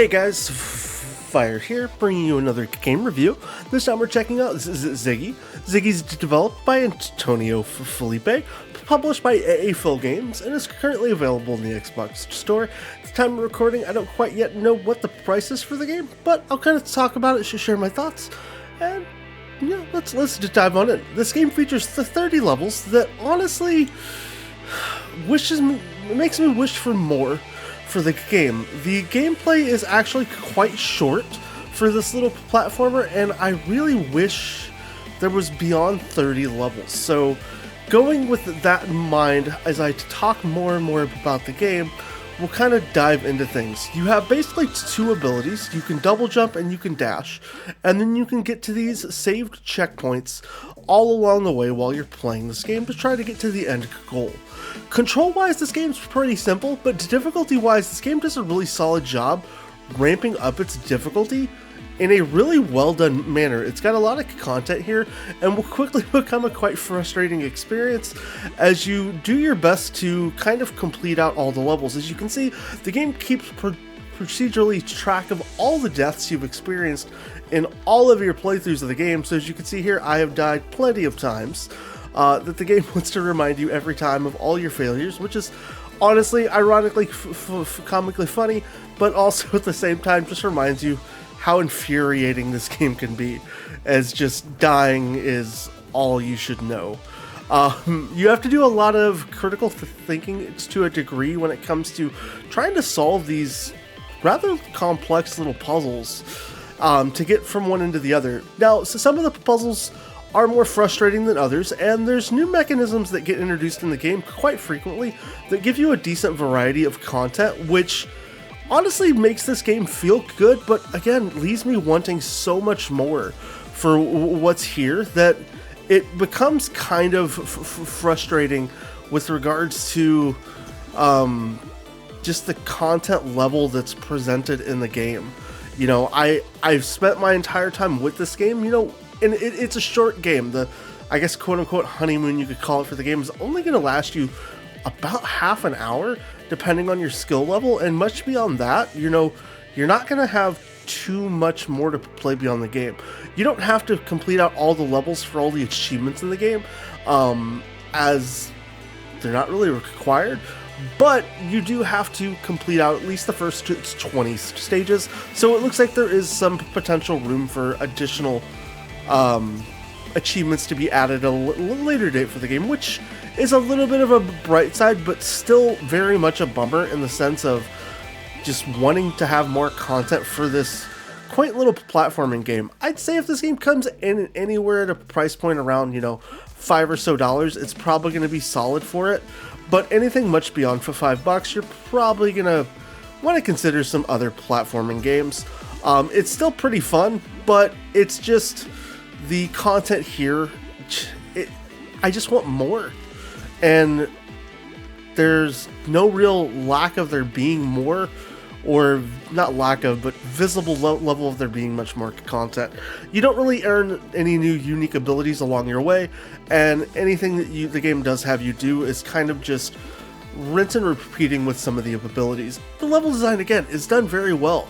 Hey guys, Fire here, bringing you another game review. This time we're checking out Ziggy. Ziggy's developed by Antonio Felipe, published by Phil Games, and is currently available in the Xbox Store. At the time of recording, I don't quite yet know what the price is for the game, but I'll kind of talk about it, share my thoughts, and yeah, let's just dive on in. This game features the 30 levels that honestly makes me wish for more for the game. The gameplay is actually quite short for this little platformer, and I really wish there was beyond 30 levels. So going with that in mind, as I talk more and more about the game, we'll kind of dive into things. You have basically two abilities. You can double jump and you can dash, and then you can get to these saved checkpoints all along the way while you're playing this game to try to get to the end goal. Control-wise, this game's pretty simple, but difficulty-wise, this game does a really solid job ramping up its difficulty in a really well-done manner. It's got a lot of content here, and will quickly become a quite frustrating experience as you do your best to kind of complete out all the levels. As you can see, the game keeps procedurally track of all the deaths you've experienced in all of your playthroughs of the game. So as you can see here, I have died plenty of times. That the game wants to remind you every time of all your failures, which is honestly, ironically, comically funny, but also at the same time just reminds you how infuriating this game can be, as just dying is all you should know. You have to do a lot of critical thinking to a degree when it comes to trying to solve these rather complex little puzzles to get from one end to the other. Now, so some of the puzzles are more frustrating than others, and there's new mechanisms that get introduced in the game quite frequently that give you a decent variety of content, which honestly makes this game feel good, but again, leaves me wanting so much more for what's here that it becomes kind of frustrating with regards to just the content level that's presented in the game. You know, I've spent my entire time with this game, you know, and it's a short game. The, I guess, quote-unquote honeymoon you could call it for the game is only going to last you about half an hour, depending on your skill level, and much beyond that, you know, you're not going to have too much more to play beyond the game. You don't have to complete out all the levels for all the achievements in the game, as they're not really required, but you do have to complete out at least the first 20 stages, so it looks like there is some potential room for additional achievements to be added at a later date for the game, which is a little bit of a bright side, but still very much a bummer in the sense of just wanting to have more content for this quaint little platforming game. I'd say if this game comes in anywhere at a price point around, you know, $5 or so, it's probably going to be solid for it, but anything much beyond for $5, you're probably going to want to consider some other platforming games. It's still pretty fun, but it's just the content here, I just want more, and there's no real lack of there being more, or not lack of, but visible level of there being much more content. You don't really earn any new unique abilities along your way, and anything that the game does have you do is kind of just rinse and repeating with some of the abilities. The level design, again, is done very well,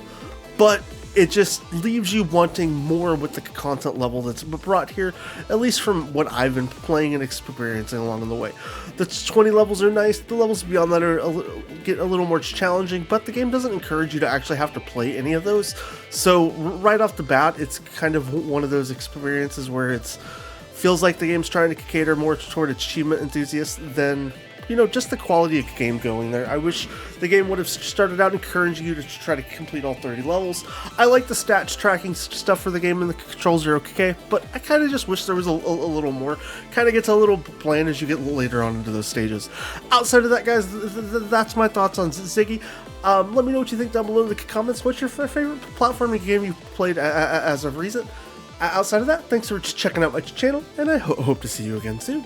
but it just leaves you wanting more with the content level that's brought here, at least from what I've been playing and experiencing along the way. The 20 levels are nice, the levels beyond that get a little more challenging, but the game doesn't encourage you to actually have to play any of those. So right off the bat, it's kind of one of those experiences where it feels like the game's trying to cater more toward achievement enthusiasts than, you know, just the quality of game going there. I wish the game would have started out encouraging you to try to complete all 30 levels. I like the stats tracking stuff for the game, and the controls are okay, but I kind of just wish there was a little more. Kind of gets a little bland as you get later on into those stages. Outside of that, guys, that's my thoughts on Ziggy. Let me know what you think down below in the comments. What's your favorite platforming game you've played as of recent? Outside of that, thanks for checking out my channel, and I hope to see you again soon.